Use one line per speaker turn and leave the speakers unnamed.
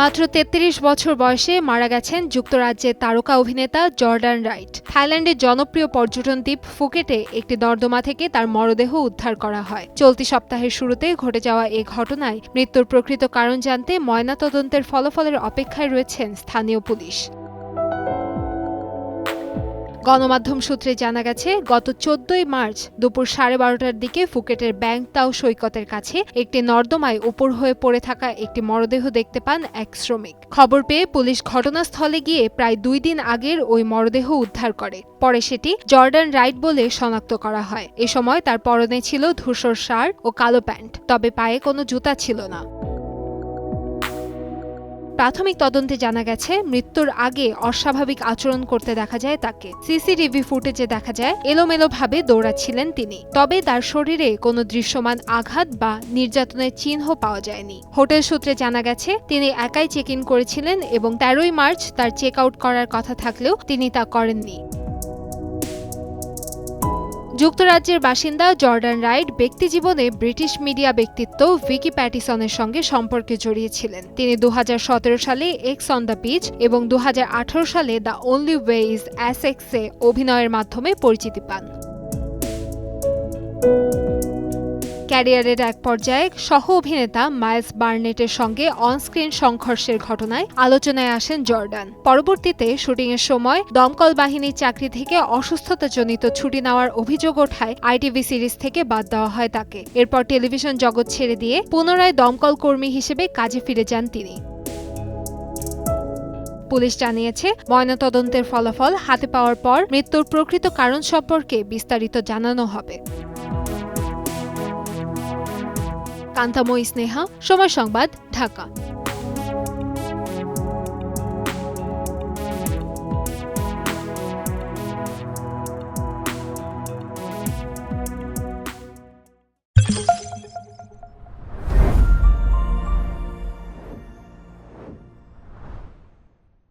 মাত্র ৩৩ বছর বয়সে মারা গেছেন যুক্তরাজ্যের তারকা অভিনেতা জর্ডান রাইট। থাইল্যান্ডের জনপ্রিয় পর্যটন দ্বীপ ফুকেটে একটি নর্দমা থেকে তার মরদেহ উদ্ধার করা হয়। চলতি সপ্তাহের শুরুতে ঘটে যাওয়া এ ঘটনায় মৃত্যুর প্রকৃত কারণ জানতে ময়নাতদন্তের ফলাফলের অপেক্ষায় রয়েছেন স্থানীয় পুলিশ। গণমাধ্যম সূত্রে জানা গেছে, গত ১৪ মার্চ দুপুর ১২:৩০টার দিকে ফুকেটের ব্যাংকটাও সৈকতের কাছে একটি নর্দমায় উপর হয়ে পড়ে থাকা একটি মরদেহ দেখতে পান এক শ্রমিক। খবর পেয়ে পুলিশ ঘটনাস্থলে গিয়ে প্রায় ২ দিন আগের ওই মরদেহ উদ্ধার করে। পরে সেটি জর্ডান রাইট বলে শনাক্ত করা হয়। এ সময় তার পরনে ছিল ধূসর শার্ট ও কালো প্যান্ট, তবে পায়ে কোনো জুতা ছিল না। প্রাথমিক তদন্তে জানা গেছে, মৃত্যুর আগে অস্বাভাবিক আচরণ করতে দেখা যায় তাকে। সিসিটিভি ফুটেজে দেখা যায় এলোমেলোভাবে দৌড়াচ্ছিলেন তিনি, তবে তার শরীরে কোনো দৃশ্যমান আঘাত বা নির্যাতনের চিহ্ন পাওয়া যায়নি। হোটেল সূত্রে জানা গেছে, তিনি একাই চেক ইন করেছিলেন এবং ১৩ মার্চ তার চেক আউট করার কথা থাকলেও তিনি তা করেননি। যুক্তরাজ্যের বাসিন্দা জর্ডান রাইট ব্যক্তিজীবনে ব্রিটিশ মিডিয়া ব্যক্তিত্ব ভিকি প্যাটিসনের সঙ্গে সম্পর্কে জড়িয়েছিলেন। তিনি ২০১৭ সালে এক্স অন দ্য বিচ এবং ২০১৮ সালে দ্য অনলি ওয়ে ইজ এসেক্সে অভিনয়ের মাধ্যমে পরিচিতি পান। ক্যারিয়ারের এক পর্যায়ে সহ অভিনেতা মাইলস বার্নেটের সঙ্গে অনস্ক্রিন সংঘর্ষের ঘটনায় আলোচনায় আসেন জর্ডান। পরবর্তীতে শুটিংয়ের সময় দমকল বাহিনীর চাকরি থেকে অসুস্থতাজনিত ছুটি নেওয়ার অভিযোগ ওঠায় আইটিভি সিরিজ থেকে বাদ দেওয়া হয় তাকে। এরপর টেলিভিশন জগৎ ছেড়ে দিয়ে পুনরায় দমকল কর্মী হিসেবে কাজে ফিরে যান তিনি। পুলিশ জানিয়েছে, ময়নাতদন্তের ফলাফল হাতে পাওয়ার পর মৃত্যুর প্রকৃত কারণ সম্পর্কে বিস্তারিত জানানো হবে। কান্তাময়ী স্নেহা, সময় সংবাদ, ঢাকা।